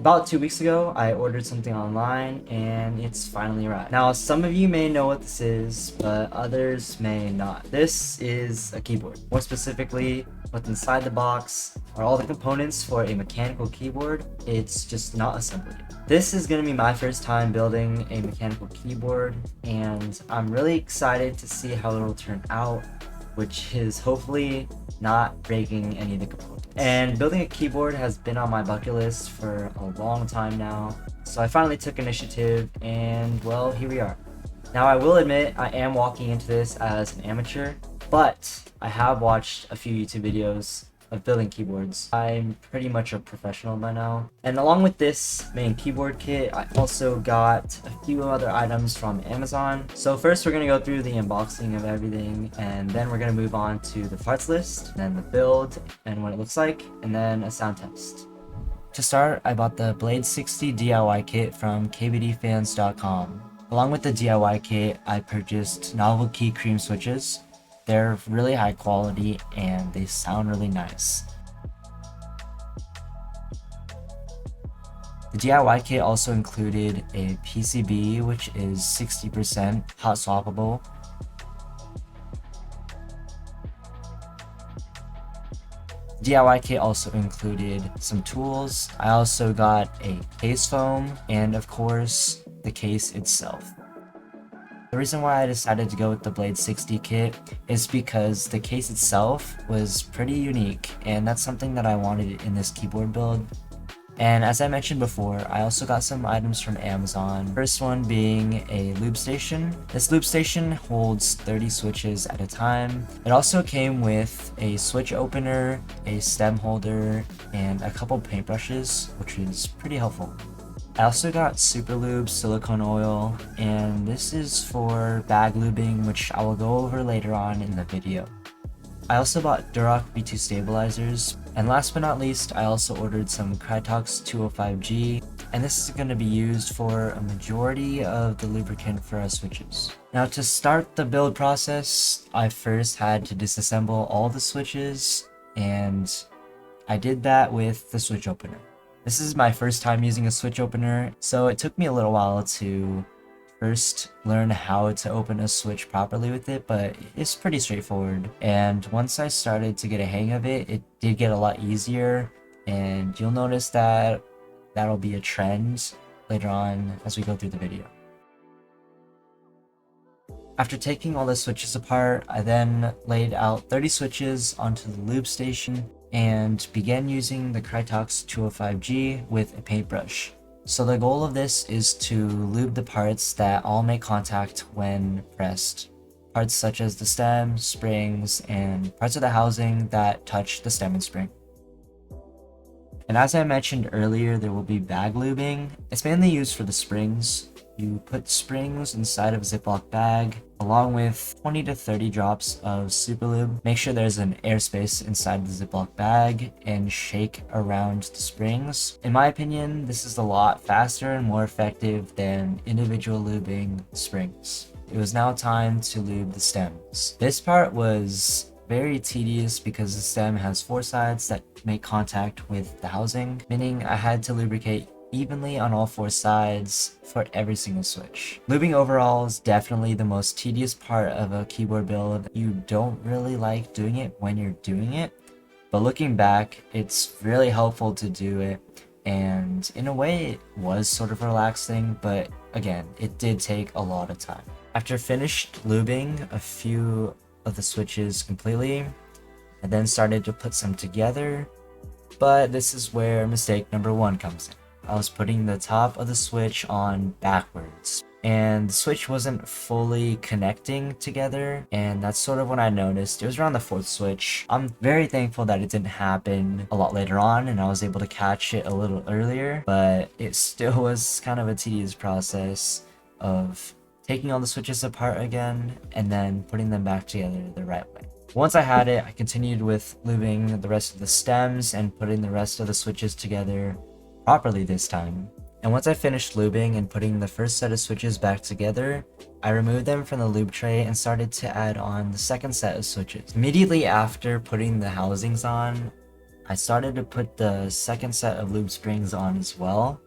About 2 weeks ago, I ordered something online and it's finally arrived. Now, some of you may know what this is, but others may not. This is a keyboard. More specifically, what's inside the box are all the components for a mechanical keyboard. It's just not assembled yet. This is going to be my first time building a mechanical keyboard, and I'm really excited to see how it'll turn out, which is hopefully not breaking any of the components. And building a keyboard has been on my bucket list for a long time now, so I finally took initiative, and well, here we are. Now, I will admit I am walking into this as an amateur, but I have watched a few YouTube videos of building keyboards. I'm pretty much a professional by now. And along with this main keyboard kit, I also got a few other items from Amazon. So first we're gonna go through the unboxing of everything, and then we're gonna move on to the parts list, then the build and what it looks like, and then a sound test. To start, I bought the Blade 60 DIY kit from kbdfans.com. Along with the DIY kit, I purchased novelty cream switches. They're really high quality and they sound really nice. The DIY kit also included a PCB, which is 60% hot swappable. The DIY kit also included some tools. I also got a case foam and of course the case itself. The reason why I decided to go with the Blade 60 kit is because the case itself was pretty unique, and that's something that I wanted in this keyboard build. And as I mentioned before, I also got some items from Amazon. First one being a Lube Station. This Lube Station holds 30 switches at a time. It also came with a switch opener, a stem holder, and a couple paintbrushes, which is pretty helpful. I also got Super Lube silicone oil, and this is for bag lubing, which I will go over later on in the video. I also bought Duroc V2 stabilizers, and last but not least, I also ordered some Krytox 205G, and this is going to be used for a majority of the lubricant for our switches. Now, to start the build process, I first had to disassemble all the switches, and I did that with the switch opener. This is my first time using a switch opener, so it took me a little while to first learn how to open a switch properly with it, but it's pretty straightforward. And once I started to get a hang of it, it did get a lot easier, and you'll notice that that'll be a trend later on as we go through the video. After taking all the switches apart, I then laid out 30 switches onto the Lube Station and began using the Krytox 205G with a paintbrush. So the goal of this is to lube the parts that all make contact when pressed. Parts such as the stem, springs, and parts of the housing that touch the stem and spring. And as I mentioned earlier, there will be bag lubing. It's mainly used for the springs. You put springs inside of a Ziploc bag along with 20 to 30 drops of Super Lube. Make sure there's an airspace inside the Ziploc bag and shake around the springs. In my opinion, this is a lot faster and more effective than individual lubing springs. It was now time to lube the stems. This part was very tedious because the stem has 4 sides that make contact with the housing, meaning I had to lubricate evenly on all 4 sides for every single switch. Lubing overall is definitely the most tedious part of a keyboard build. You don't really like doing it when you're doing it, but looking back, it's really helpful to do it, and in a way it was sort of relaxing, but again, it did take a lot of time. After finished lubing a few of the switches completely, I then started to put some together, but this is where mistake number 1 comes in. I was putting the top of the switch on backwards, and the switch wasn't fully connecting together, and that's sort of when I noticed. It was around the 4th switch. I'm very thankful that it didn't happen a lot later on and I was able to catch it a little earlier, but it still was kind of a tedious process of taking all the switches apart again and then putting them back together the right way. Once I had it, I continued with lubing the rest of the stems and putting the rest of the switches together properly this time. And once I finished lubing and putting the first set of switches back together, I removed them from the lube tray and started to add on the second set of switches. Immediately after putting the housings on, I started to put the second set of lube springs on as well.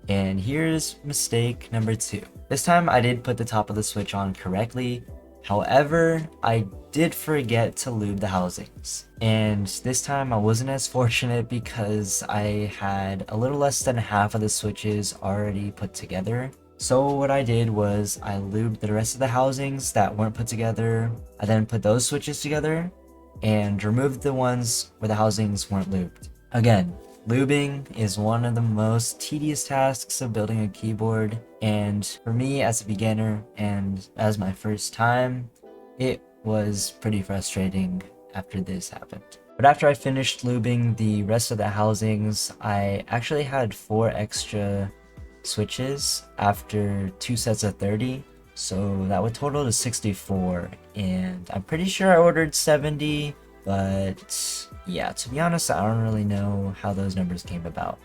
And here's mistake number 2. This time I did put the top of the switch on correctly. However, I did forget to lube the housings. And this time I wasn't as fortunate because I had a little less than half of the switches already put together. So what I did was I lubed the rest of the housings that weren't put together. I then put those switches together and removed the ones where the housings weren't lubed. Again, lubing is one of the most tedious tasks of building a keyboard, and for me as a beginner and as my first time, it was pretty frustrating after this happened. But after I finished lubing the rest of the housings, I actually had 4 extra switches after 2 sets of 30. So that would total to 64, and I'm pretty sure I ordered 70, but yeah, to be honest, I don't really know how those numbers came about.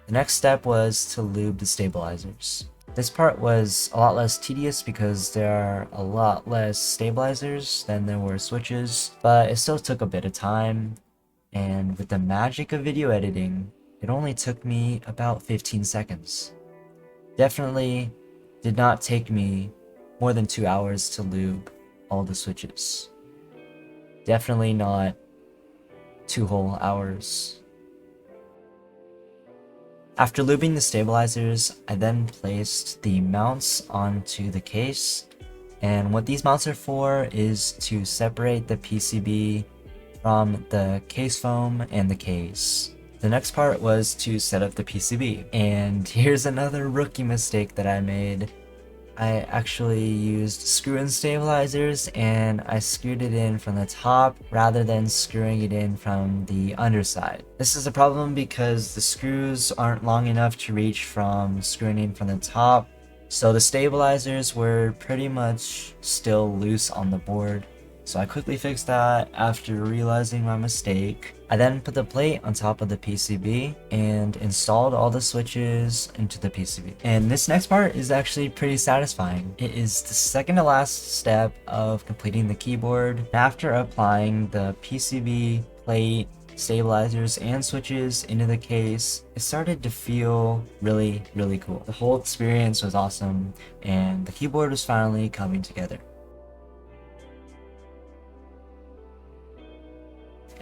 The next step was to lube the stabilizers. This part was a lot less tedious because there are a lot less stabilizers than there were switches, but it still took a bit of time, and with the magic of video editing, it only took me about 15 seconds. Definitely did not take me more than 2 hours to lube all the switches. Definitely not 2 whole hours. After lubing the stabilizers, I then placed the mounts onto the case, and what these mounts are for is to separate the PCB from the case foam and the case. The next part was to set up the PCB, and here's another rookie mistake that I made. I actually used screw-in stabilizers, and I screwed it in from the top rather than screwing it in from the underside. This is a problem because the screws aren't long enough to reach from screwing in from the top, so the stabilizers were pretty much still loose on the board. So I quickly fixed that after realizing my mistake. I then put the plate on top of the PCB and installed all the switches into the PCB. And this next part is actually pretty satisfying. It is the second to last step of completing the keyboard. After applying the PCB, plate, stabilizers, and switches into the case, it started to feel really cool. The whole experience was awesome, and the keyboard was finally coming together.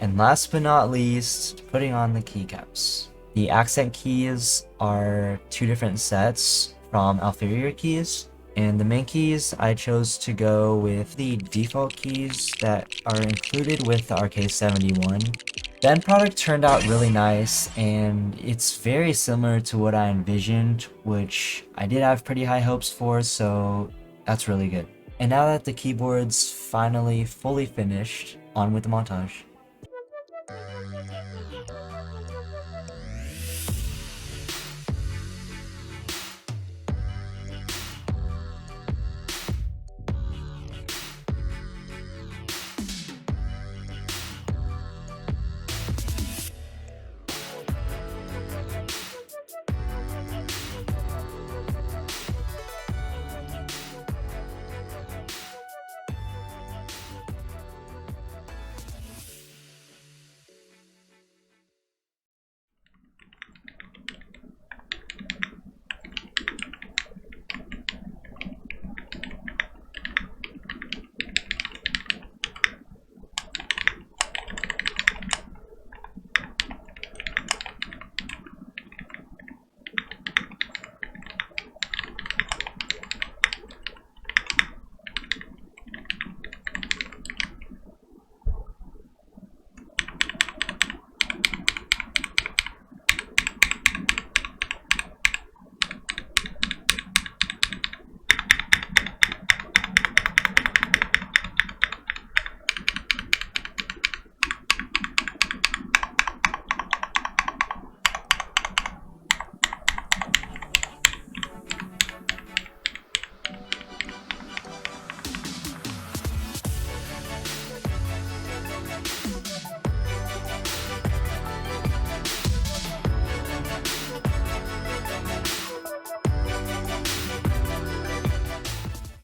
And last but not least, putting on the keycaps. The accent keys are 2 different sets from Alferier keys, and the main keys I chose to go with the default keys that are included with the RK71. The end product turned out really nice, and it's very similar to what I envisioned, which I did have pretty high hopes for, so that's really good. And now that the keyboard's finally fully finished, on with the montage.